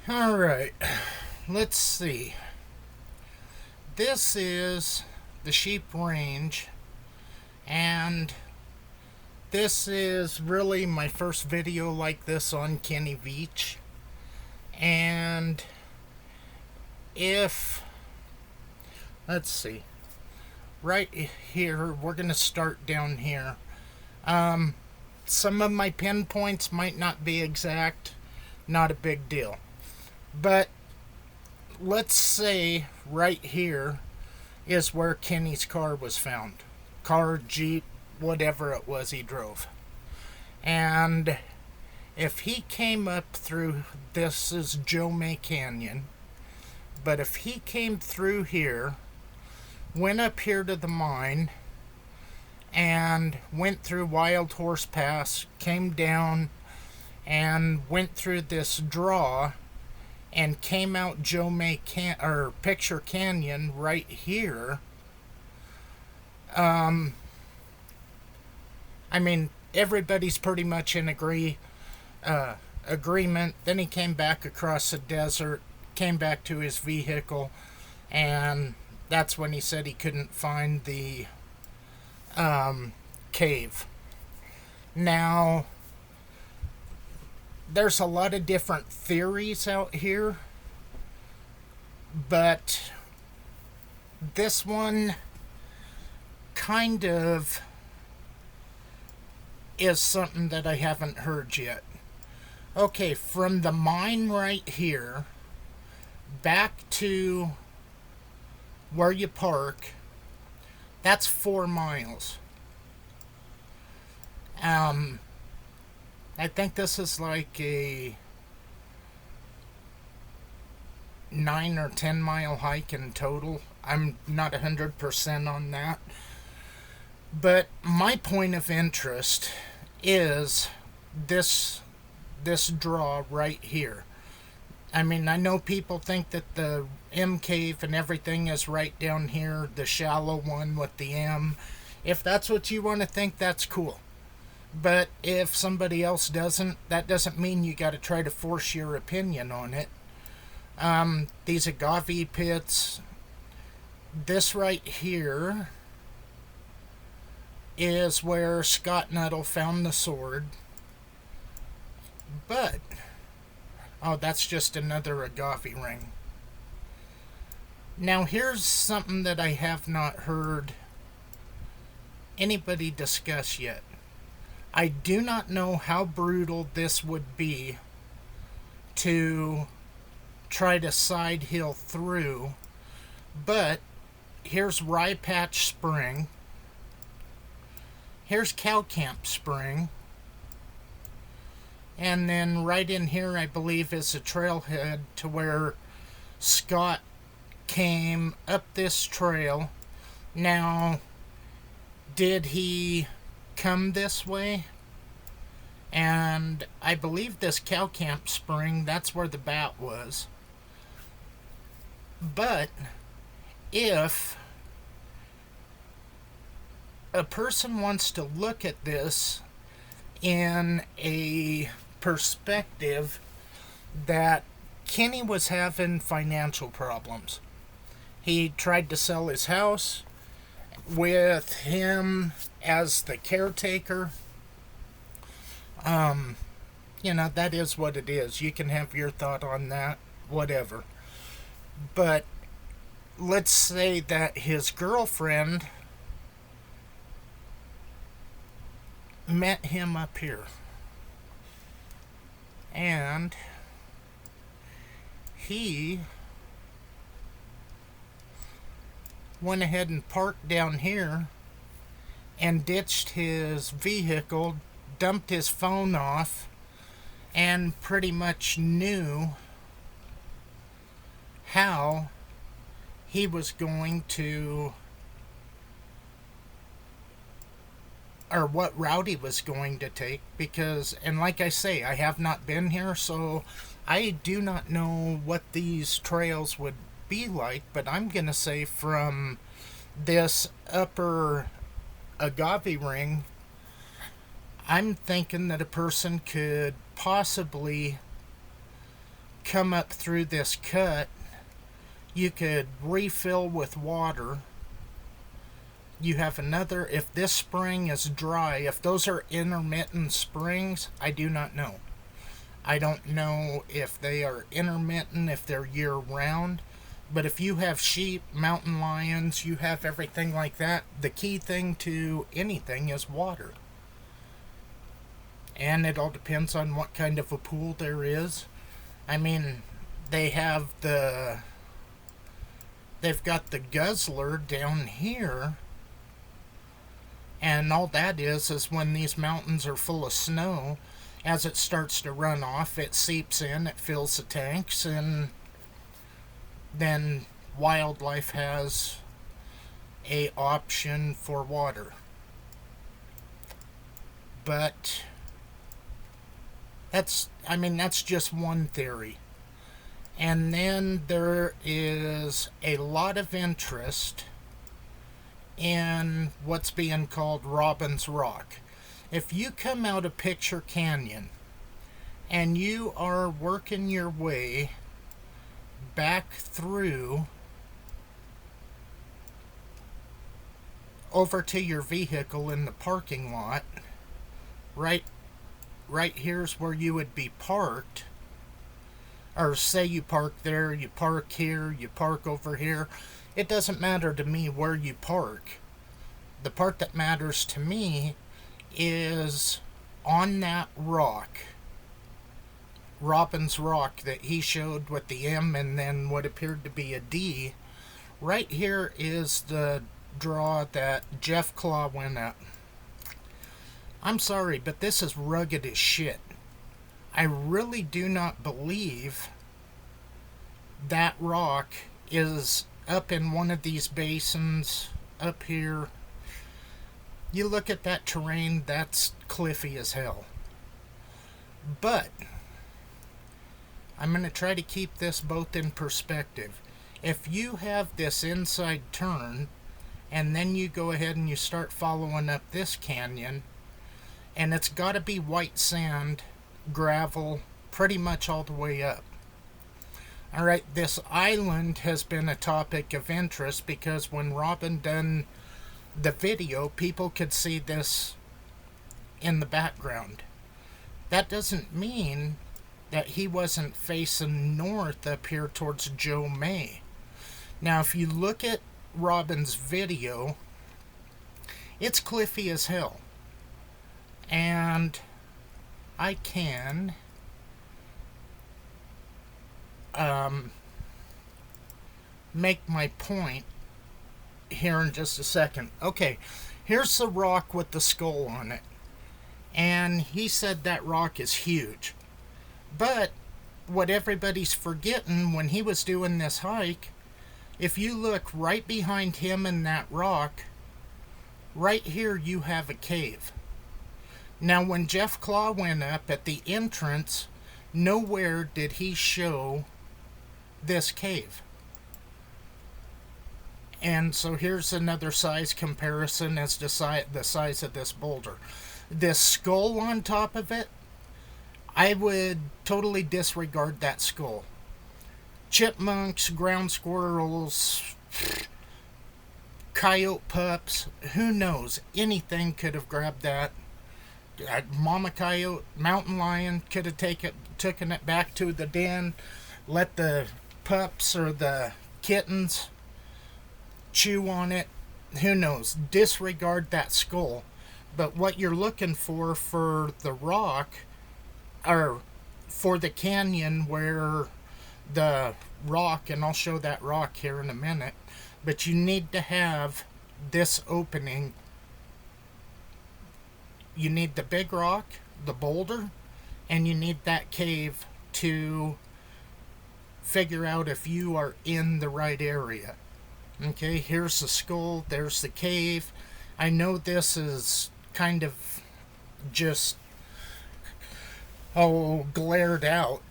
Alright, let's see. This is the sheep range, and this is really my first video like this on Kenny Veach. And if, let's see, right here, we're going to start down here. Some of my pinpoints might not be exact, not a big deal. But let's say right here is where Kenny's car was found. Car, Jeep, whatever it was he drove. And if he came up through, this is Joe May Canyon, but if he came through here, went up here to the mine, and went through Wild Horse Pass, came down, and went through this draw, and came out Joe May or Picture Canyon right here. I mean, everybody's pretty much in agreement. Then he came back across the desert, came back to his vehicle, and that's when he said he couldn't find the cave. Now, there's a lot of different theories out here, but this one kind of is something that I haven't heard yet. Okay, from the mine right here back to where you park, that's 4 miles. I think this is like a 9 or 10 mile hike in total. I'm not 100% on that. But my point of interest is this draw right here. I mean, I know people think that the M cave and everything is right down here, the shallow one with the M. If that's what you want to think, that's cool. But if somebody else doesn't, that doesn't mean you got to try to force your opinion on it. These agave pits, this right here is where Scott Nuttall found the sword. But, oh, that's just another agave ring. Now here's something that I have not heard anybody discuss yet. I do not know how brutal this would be to try to side hill through, but here's Rye Patch Spring. Here's Cow Camp Spring. And then right in here, I believe, is a trailhead to where Scott came up this trail. Now, did he come this way? And I believe this Cow Camp Spring, that's where the bat was. But if a person wants to look at this in a perspective that Kenny was having financial problems. He tried to sell his house with him as the caretaker. That is what it is. You can have your thought on that, whatever. But let's say that his girlfriend met him up here. And he went ahead and parked down here and ditched his vehicle, dumped his phone off, and pretty much knew how he was going to, or what route he was going to take, because, and like I say, I have not been here, so I do not know what these trails would be like, but I'm gonna say from this upper agave ring, I'm thinking that a person could possibly come up through this cut, you could refill with water. You have another, if this spring is dry, if those are intermittent springs, I do not know. I don't know if they are intermittent, if they're year round. But if you have sheep, mountain lions, you have everything like that, the key thing to anything is water. And it all depends on what kind of a pool there is. I mean, they've got the guzzler down here, and all that is when these mountains are full of snow, as it starts to run off, it seeps in, it fills the tanks, and then wildlife has a option for water. But that's just one theory. And then there is a lot of interest in what's being called Robbins Rock. If you come out of Picture Canyon and you are working your way back through over to your vehicle in the parking lot, right here's where you would be parked. Or say you park there, you park here, you park over here. It doesn't matter to me where you park. The part that matters to me is on that rock, Robbins Rock that he showed with the M and then what appeared to be a D. Right here is the draw that Jeff Claw went up. I'm sorry, but this is rugged as shit. I really do not believe that rock is up in one of these basins up here. You look at that terrain, that's cliffy as hell. But I'm going to try to keep this both in perspective. If you have this inside turn, and then you go ahead and you start following up this canyon, and it's got to be white sand, gravel, pretty much all the way up. Alright, this island has been a topic of interest because when Robin done the video, people could see this in the background. That doesn't mean that he wasn't facing north up here towards Joe May. Now, if you look at Robin's video, it's cliffy as hell. And I can make my point here in just a second. Okay, here's the rock with the skull on it. And he said that rock is huge. But what everybody's forgetting when he was doing this hike, if you look right behind him in that rock, right here you have a cave. Now when Jeff Claw went up at the entrance, nowhere did he show this cave. And so here's another size comparison as to the size of this boulder. This skull on top of it, I would totally disregard that skull. Chipmunks, ground squirrels, coyote pups, who knows? Anything could have grabbed that. Mama coyote, mountain lion could have taken it back to the den, let the pups or the kittens chew on it. Who knows? Disregard that skull. But what you're looking for the rock, or for the canyon where the rock, and I'll show that rock here in a minute, but you need to have this opening. You need the big rock, the boulder, and you need that cave to figure out if you are in the right area. Okay, here's the skull, there's the cave. I know this is kind of just glared out,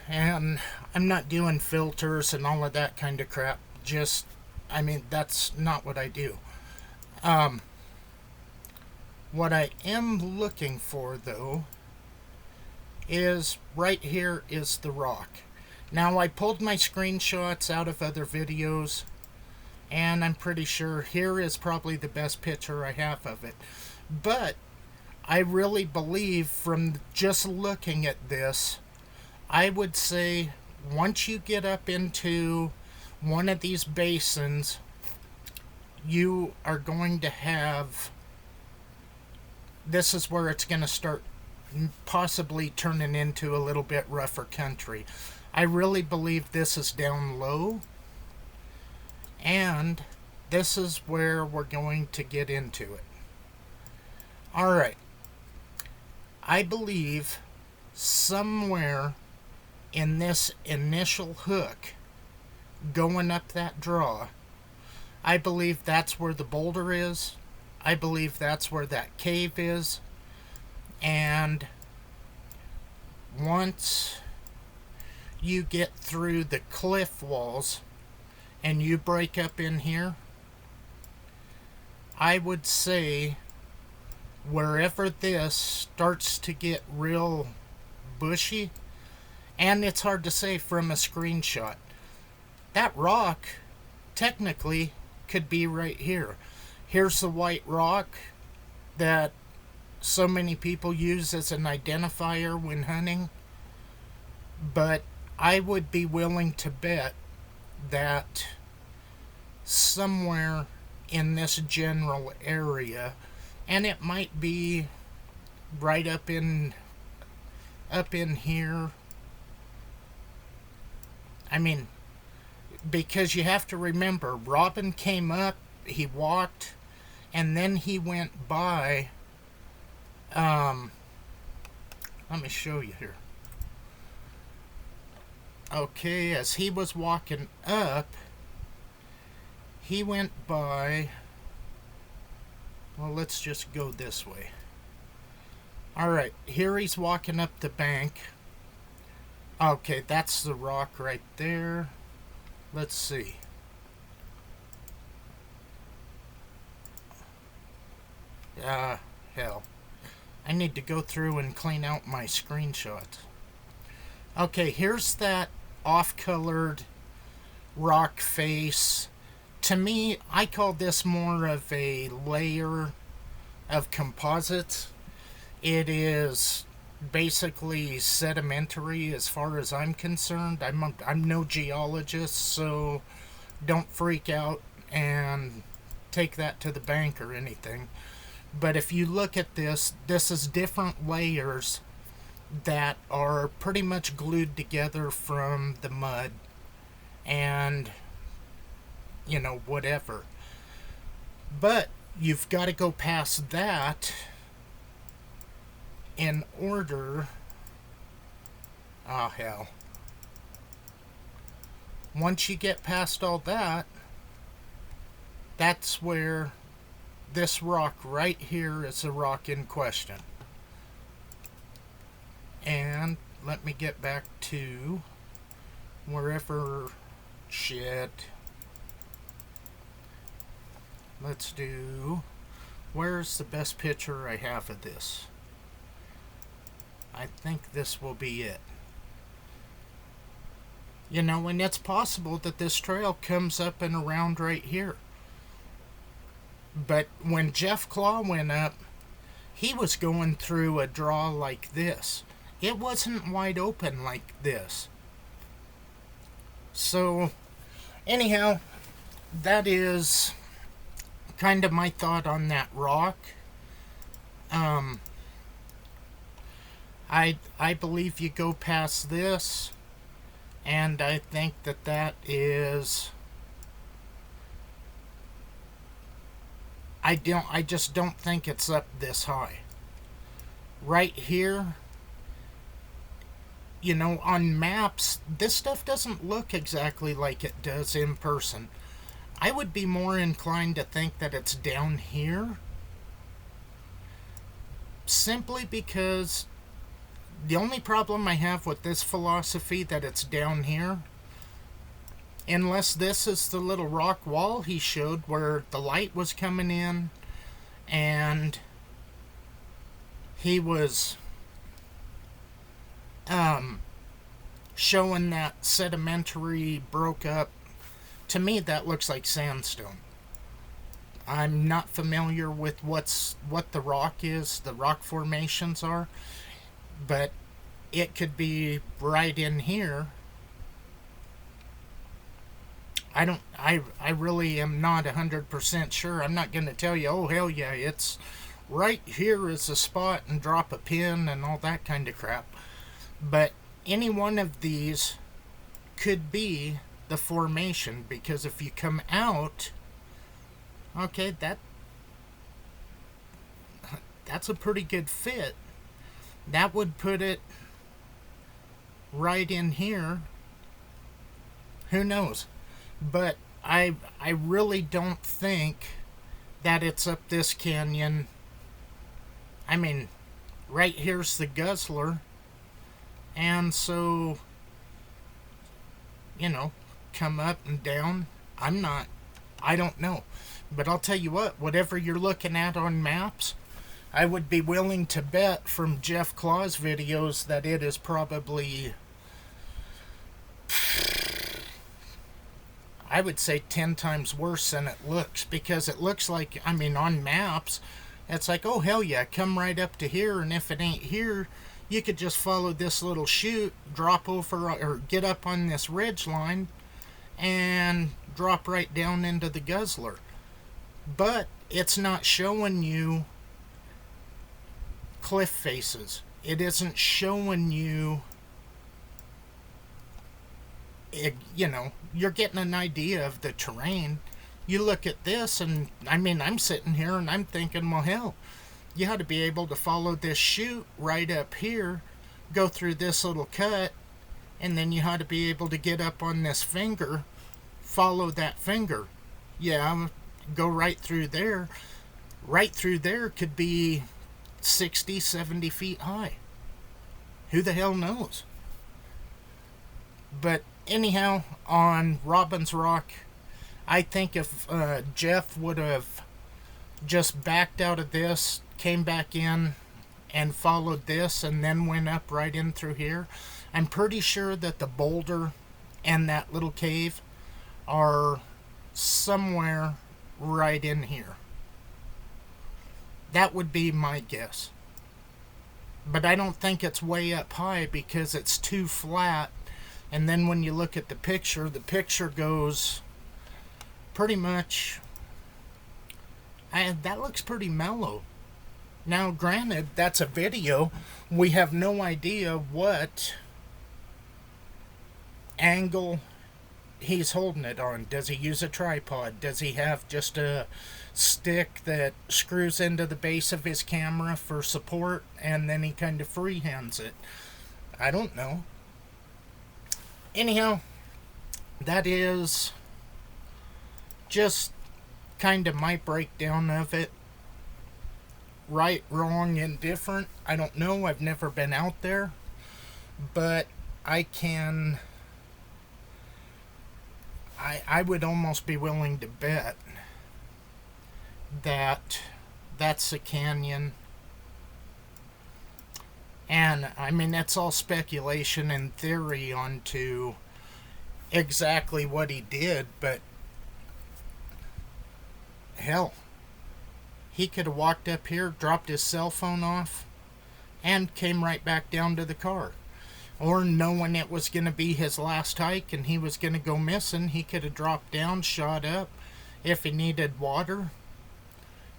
and I'm not doing filters and all of that kind of crap. That's not what I do. What I am looking for, though, is right here is the rock. Now, I pulled my screenshots out of other videos, and I'm pretty sure here is probably the best picture I have of it. But I really believe from just looking at this, I would say once you get up into one of these basins, you are going to have, this is where it's going to start possibly turning into a little bit rougher country. I really believe this is down low, and this is where we're going to get into it. Alright, I believe somewhere in this initial hook going up that draw, I believe that's where the boulder is. I believe that's where that cave is. And once you get through the cliff walls and you break up in here, I would say wherever this starts to get real bushy, and it's hard to say from a screenshot, that rock technically could be right here. Here's the white rock that so many people use as an identifier when hunting, but I would be willing to bet that somewhere in this general area, and it might be right up in here. I mean, because you have to remember, Robin came up, he walked, and then he went by. Let me show you here. Okay, as he was walking up, he went by. Well, let's just go this way. Alright, here he's walking up the bank. Okay, that's the rock right there. Let's see. Hell. I need to go through and clean out my screenshots. Okay, here's that off-colored rock face. To me, I call this more of a layer of composites. It is basically sedimentary as far as I'm concerned. I'm no geologist, so don't freak out and take that to the bank or anything. But if you look at this, this is different layers that are pretty much glued together from the mud and, you know, whatever. But you've got to go past that in order. Oh, hell. Once you get past all that, that's where this rock right here is the rock in question. And let me get back to wherever. Shit. Let's do. Where's the best picture I have of this? I think this will be it. You know, and it's possible that this trail comes up and around right here. But when Jeff Claw went up, he was going through a draw like this. It wasn't wide open like this. So, anyhow, that is kind of my thought on that rock. I believe you go past this, and I think that is. I just don't think it's up this high. Right here, you know, on maps, this stuff doesn't look exactly like it does in person. I would be more inclined to think that it's down here, simply because the only problem I have with this philosophy that it's down here, unless this is the little rock wall he showed where the light was coming in and he was showing that sedimentary broke up. To me, that looks like sandstone. I'm not familiar with what the rock is, the rock formations are, but it could be right in here. I really am not 100% sure. I'm not going to tell you, oh hell yeah, it's right here is the spot and drop a pin and all that kind of crap. But any one of these could be the formation, because if you come out, okay, that's a pretty good fit. That would put it right in here. Who knows? But I really don't think that it's up this canyon. I mean, right here's the Guzzler, and so, come up and down. I don't know. But I'll tell you what, whatever you're looking at on maps, I would be willing to bet from Jeff Claw's videos that it is probably, I would say 10 times worse than it looks, because it looks like, on maps, it's like, oh hell yeah, come right up to here, and if it ain't here, you could just follow this little chute, drop over, or get up on this ridge line, and drop right down into the Guzzler. But it's not showing you cliff faces. It isn't showing you, you're getting an idea of the terrain. You look at this, and I'm sitting here and I'm thinking, well, hell, you ought to be able to follow this chute right up here, go through this little cut, and then you ought to be able to get up on this finger, follow that finger. Yeah, go right through there. Right through there could be 60, 70 feet high. Who the hell knows? But anyhow, on Robbins Rock, I think if Jeff would have just backed out of this, came back in, and followed this, and then went up right in through here, I'm pretty sure that the boulder and that little cave are somewhere right in here. That would be my guess. But I don't think it's way up high, because it's too flat. And then when you look at the picture goes pretty much, that looks pretty mellow. Now granted, that's a video. We have no idea what angle he's holding it on. Does he use a tripod? Does he have just a stick that screws into the base of his camera for support, and then he kind of freehands it? I don't know. Anyhow, that is just kind of my breakdown of it. Right, wrong, indifferent, I don't know. I've never been out there, but I would almost be willing to bet that that's a canyon. And it's all speculation and theory onto exactly what he did, but hell, he could have walked up here, dropped his cell phone off, and came right back down to the car. Or knowing it was going to be his last hike and he was going to go missing, he could have dropped down, shot up. If he needed water,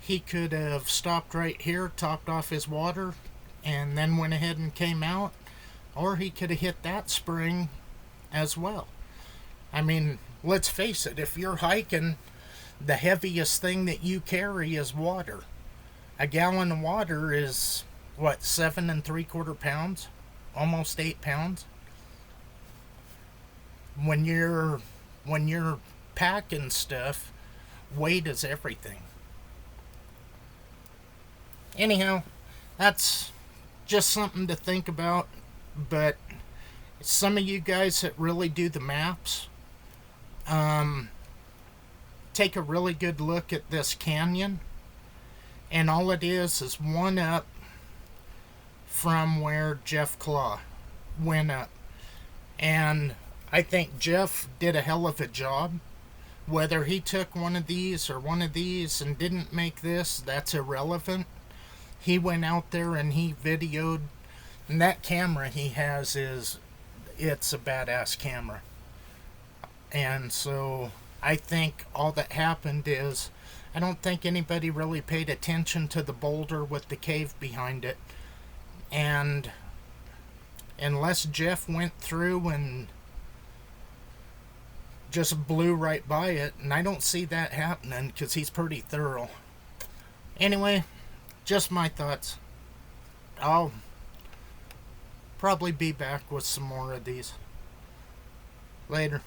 he could have stopped right here, topped off his water, and then went ahead and came out. Or he could have hit that spring as well. Let's face it, if you're hiking, the heaviest thing that you carry is water. A gallon of water is, 7 3/4 pounds? Almost 8 pounds. When you're packing stuff, weight is everything. Anyhow, that's just something to think about. But some of you guys that really do the maps, take a really good look at this canyon, and all it is one up from where Jeff Claw went up. And I think Jeff did a hell of a job. Whether he took one of these or one of these and didn't make this, that's irrelevant. He went out there and he videoed, and that camera he has it's a badass camera. And so I think all that happened is I don't think anybody really paid attention to the boulder with the cave behind it. And unless Jeff went through and just blew right by it, and I don't see that happening because he's pretty thorough. Anyway, just my thoughts. I'll probably be back with some more of these later.